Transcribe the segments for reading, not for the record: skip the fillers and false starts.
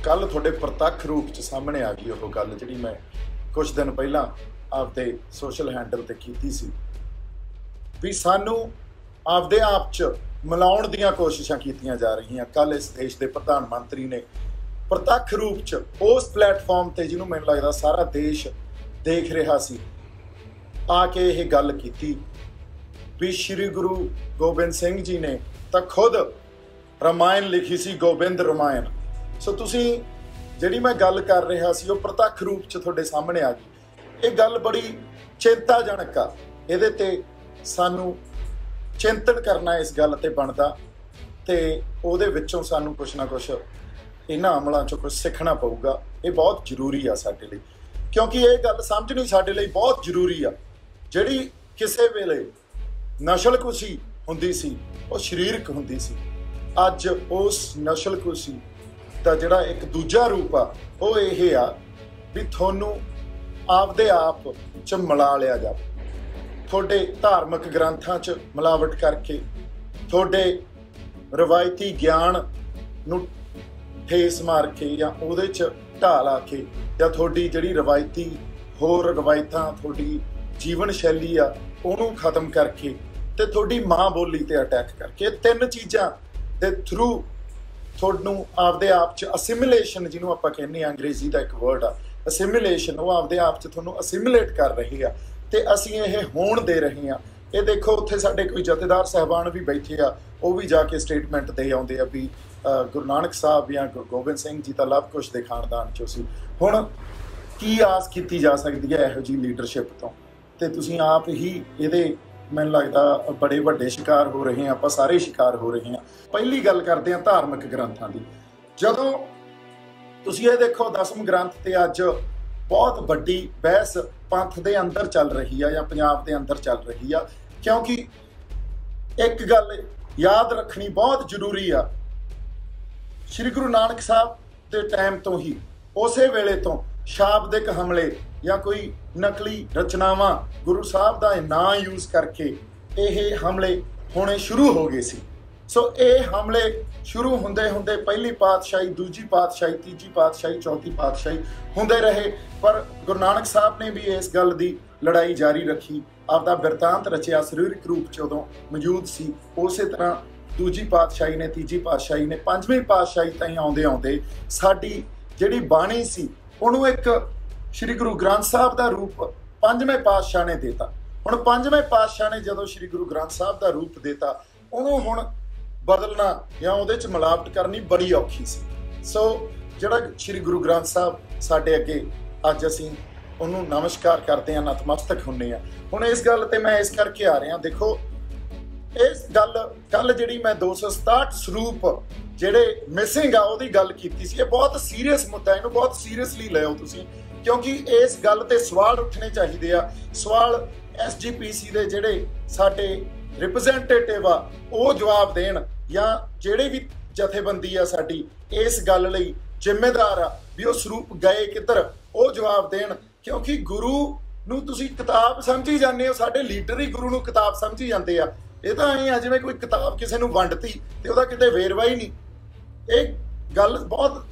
कल थोड़े प्रतख रूप च सामने आ गई वो गल जी मैं कुछ दिन पहला आपदे सोशल हैंडल ते कीती सी भी सानू आपदे आप च मिलाउण दीयां कोशिशां कीतियां जा रही। कल इस देश के प्रधानमंत्री ने प्रतख रूप च उस प्लेटफॉर्म ते जिन्होंने मैनूं लगदा सारा देश देख रहा सी आके यह गल की भी श्री गुरु गोबिंद सिंह जी ने तो खुद रामायण लिखी सी, गोबिंद रामायण। सो तुसी जिहड़ी मैं गल कर रहा सी वो प्रतख रूप च तुहाडे सामने आ गई। ये गल बड़ी चिंताजनक आ, इहदे ते सानू चिंतन करना इस गल ते बनदा ते उहदे विचों सानू कुछ ना कुछ इन्हां अमलों चों कुछ सीखना पऊगा। ये बहुत जरूरी आ साडे लई, क्योंकि ये गल समझनी साडे लई बहुत जरूरी आ। जिहड़ी किसे वेले नस्ल कुशी हुंदी सी वो शरीरक हुंदी सी, अज उस नस्ल कुशी का जिहड़ा एक दूजा रूप आ वो ये आ भी तुहानू आपदे आप च मिला लिया जाए, थोड़े धार्मिक ग्रंथां च मिलावट करके, थोड़े रवायती ज्ञान नू ठेस मार के या उहदे च ढाल आके या थोड़ी जिहड़ी रवायती होर रवायतां थोड़ी जीवन शैली आ उहनूं खत्म करके ते थोड़ी माँ बोली ते अटैक करके तीन चीज़ां दे थ्रू थोनू आपदे आप च असिमिलेशन जिन्हों आपां कहने अंग्रेजी का एक वर्ड आ असिमिलेशन, वो आपदे आप च थोनू असिमिलेट कर रही आ ते असीं ये होण दे रहे हैं। ये देखो उत्थे साडे कोई जथेदार साहबान भी बैठे आ, वो भी जाके स्टेटमेंट दे आउंदे आ भी गुरु नानक साहब या गुरु गोबिंद सिंह जी तो लव कुछ दे खानदान चों सी। हुण की आस की जा सकती है इहो जी लीडरशिप तो, ते तुसीं आप ही इहदे मैनूं लगदा बड़े वड्डे शिकार हो रहे हैं, आपां सारे शिकार हो रहे हैं। पहली गल करते हैं धार्मिक ग्रंथां दी। जदों तुसीं ये देखो 10वें ग्रंथ ते अज बहुत वड्डी बहस पंथ दे अंदर चल रही है या पंजाब दे अंदर चल रही है, क्योंकि एक गल याद रखनी बहुत जरूरी आ। श्री गुरु नानक साहब के टाइम तो ही उसे वेले तो शाब्दिक हमले या कोई नकली रचनावां गुरु साहब का नां यूज़ करके ये हमले होने शुरू हो गए सी। सो ये हमले शुरू होंदे होंदे पहली पातशाही, दूजी पातशाही, तीजी पातशाही, चौथी पातशाही होंदे रहे, पर गुरु नानक साहब ने भी इस गल की लड़ाई जारी रखी, आपदा बिरतांत रचिया, सरीरक रूप च उदों मौजूद सी। उस तरह दूजी पातशाही ने, तीजी पातशाही ने, पंजवीं पातशाही ताईं आउंदे आउंदे साडी जिहड़ी बाणी सी उहनूं एक श्री गुरु ग्रंथ साहब का रूप पंजवें पातशाह ने देता। हुण पंजवें पातशाह ने जदों श्री गुरु ग्रंथ साहब का रूप देता, उहनूं हुण बदलना या उहदे च मिलावट करनी बड़ी औखी सी। सो जिहड़ा श्री गुरु ग्रंथ साहब साडे अगे अज असीं उहनूं नमस्कार करते हैं, नतमस्तक हुंदे आ। हुण इस गल ते मैं इस करके आ रहा, देखो इस गल कल जिहड़ी मैं 267 स्वरूप जिहड़े मिसिंग आ उहदी गल कीती सी। ये बहुत सीरीयस मुद्दा, इहनूं बहुत सीरीयसली लिओ तुसीं, क्योंकि इस गल ते सवाल उठने चाहिए आ। सवाल SGPC दे जिहड़े साडे रिप्रजेंटेटिव आ वो जवाब देण, या जिहड़े भी जथेबंदी आ साडी इस गल लई जिम्मेदार आ भी वो स्वरूप गए किधर, वो जवाब देण। क्योंकि गुरु नूं तुसीं किताब समझी जांदे हो, साडे लीडर ही गुरु नूं किताब समझी जांदे आ। ये तो ऐ जिवें कोई किताब किसी नूं वंडती ते उहदा किते वेरवा ही नहीं। एक गल बहुत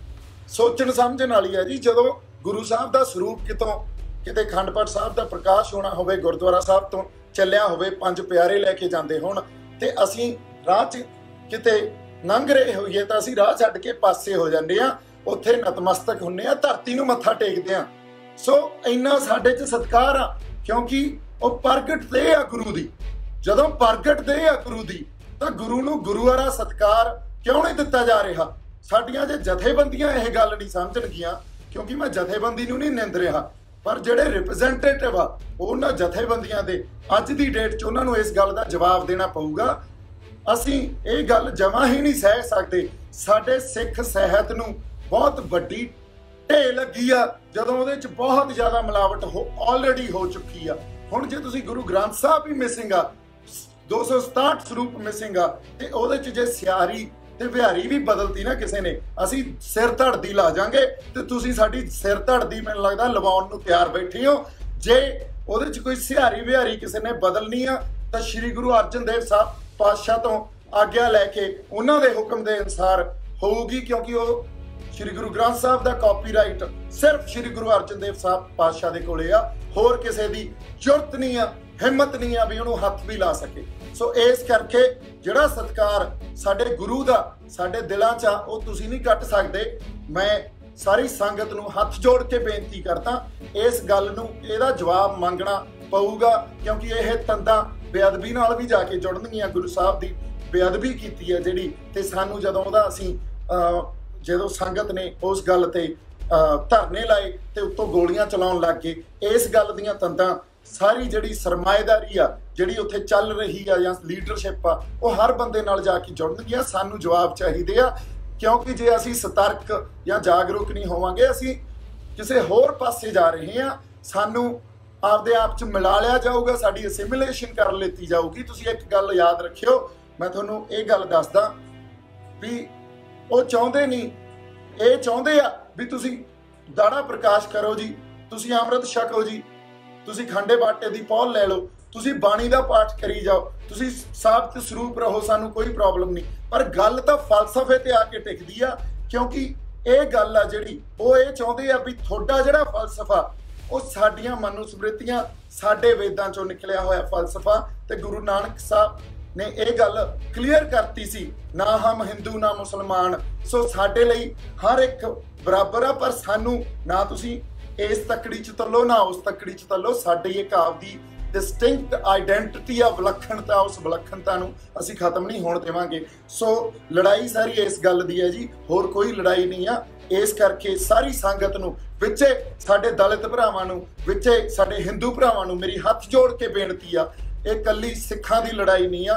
सोचण समझण वाली है जी। जदों गुरु साहब का स्वरूप कितों किते अखंड पाठ साहब का प्रकाश होना होवे, गुरुद्वारा साहब तो ਚੱਲਿਆ होवे, पंज प्यारे लैके जाते होण ते असीं राह च किते लंघ रहे होईए तां असीं राह छड्ड के पासे हो जांदे आ, उत्थे नतमस्तक हुंदे आ, धरती नूं मत्था टेकदे आ। सो इन्ना साडे च सत्कार आ, क्योंकि वो प्रगट दे आ गुरु दी। जदों प्रगट दे आ गुरु दी तां गुरु नूं गुरु वाला सत्कार क्यों नहीं दिता जा रहा। साडियां जे जथेबंदियां यह गल नहीं समझणगीਆਂ, क्योंकि मैं जथेबंदी नूं नहीं निंद रहा, पर जिहड़े रिप्रजेंटेटिव आ उन्हां जथेबंदियां दे अज दी डेट च उन्हां नूं इस गल दा जवाब देना पऊगा। असीं ये गल जमा ही नहीं सह सकदे। साडे सिख सहित नूं बहुत वड्डी ढेल लगी आ, जदों उहदे च बहुत ज़्यादा मिलावट ऑलरेडी हो चुकी आ। हुण जे तुसीं गुरु ग्रंथ साहब भी मिसिंग आ, 267 स्वरूप मिसिंग आ, ते उहदे च जे सियारी ते बिहारी भी बदलती ना किसी ने, असी सिर धड़दी ला जांगे ते तुसीं साडी सिर धड़दी मैनूं लगदा लवाउण नूं तैयार बैठे हो। जे उहदे च कोई सिहारी बिहारी किसी ने बदलनी आ तां श्री गुरु अर्जन देव साहब पातशाह तो आग्या लैके उन्हां दे हुक्म दे अनुसार होऊगी, क्योंकि वो श्री गुरु ग्रंथ साहब का कॉपीराइट सिर्फ श्री गुरु अर्जन देव साहब पातशाह दे कोले आ, होर किसी की जुरत नहीं आ, हिम्मत नहीं आ भी उन्होंने हथ भी ला सके। सो इस करके जिहड़ा सत्कार साडे गुरु दा साडे दिलां च आ वो तुसीं नहीं कट सकदे। मैं सारी संगत नूं हथ जोड़ के बेनती करदा इस गल नूं इहदा जवाब मंगना पऊगा, क्योंकि यह तंदां बेअदबी नाल भी जाके जुड़नगियां। गुरु साहब की बेअदबी कीती है जिहड़ी ते सानूं जदों उहदा असीं जदों संगत ने उस गल ते धरने लाए ते उत्तों गोलियां चलाउण लग गए, इस गल दीयां तंदां सारी जिहड़ी सरमाएदारी आ जिहड़ी उत्थे चल रही आ जां लीडरशिप आ वो हर बंदे नाल जाके जुड़नगियां। सानूं जवाब चाहीदे आ, क्योंकि जे असीं सतर्क या जागरूक नहीं होवांगे असीं किसी होर पासे जा रहे हैं। सानूं आपदे आप च मिला लिया जाऊगा, साडी असिमिलेशन कर लेती जाऊगी। तुसीं एक गल याद रखियो, मैं तुहानूं ये गल दसदा भी वो चाहुंदे नहीं, ये चाहुंदे आ भी तुसीं दाड़ा प्रकाश करो जी, तुसीं अमृत छको जी, तुसीं खंडे बाटे दी पौल लै लो, तुसीं बाणी दा पाठ करी जाओ, तुसीं साबत स्वरूप रहो, सानूं कोई प्रॉब्लम नहीं। पर गल तां फलसफे ते आके टिकदी आ, क्योंकि ये गल आ जिहड़ी वो ये चाहुंदे आ भी तुहाडा जिहड़ा फलसफा वो साडियां मनुस्मृतियां साडे वेदां चों निकलिया होया फलसफा। ते गुरु नानक साहब ने यह गल क्लीयर करती सी, ना हम हिंदू ना मुसलमान, सो साडे लई हर एक बराबर आ। पर सानू ना तुसीं इस तकड़ी च तलो ना उस तकड़ी च तलो, साडी एक आपदी डिस्टिंक्ट आइडेंटिटी आ, विलक्षणता, उस विलक्षणता नूं असीं खत्म नहीं होण देवांगे। सो लड़ाई सारी इस गल दी है जी, होर कोई लड़ाई नहीं आ। इस करके सारी संगत नूं विचे साडे दलित भरावां नूं विचे साडे हिंदू भरावां नूं मेरी हथ जोड़ के बेनती आ, ਇਹ ਕੱਲੀ सिखां दी लड़ाई नहीं आ।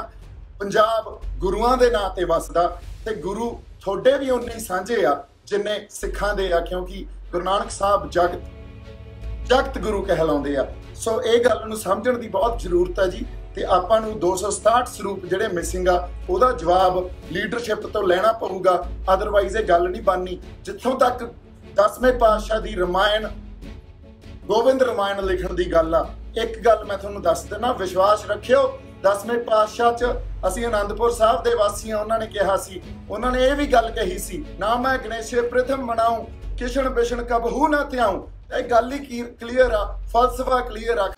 पंजाब गुरुआं दे नां ते वसदा ते गुरु थोड़े भी उन्ने सांझे आ जिन्ने सिखां दे आ, क्योंकि गुरु नानक साहब जगत गुरु कहलाउंदे आ। सो ये गल नूं समझण दी बहुत जरूरत है जी। ते आपां नूं 267 स्वरूप जिहड़े मिसिंग आ ਉਹਦਾ जवाब लीडरशिप तो लेना पऊगा, अदरवाइज ये गल नहीं बननी। जिथों तक 10वें पातशाह दी रमायण गोबिंद रमायण लिखण दी गल आ, एक गल मैं तुहानूं दस देना, विश्वास रखियो 10वें पातशाह च असीं आनंदपुर साहब दे वासी हां, उन्होंने कहा सी, उन्होंने ये भी गल कही सी, ना मैं गणेशे प्रथम मनाऊं किशन बिशन कबहू ना त्याऊं। ये गल ही क्लीयर आ, फलसफा क्लीयर आ।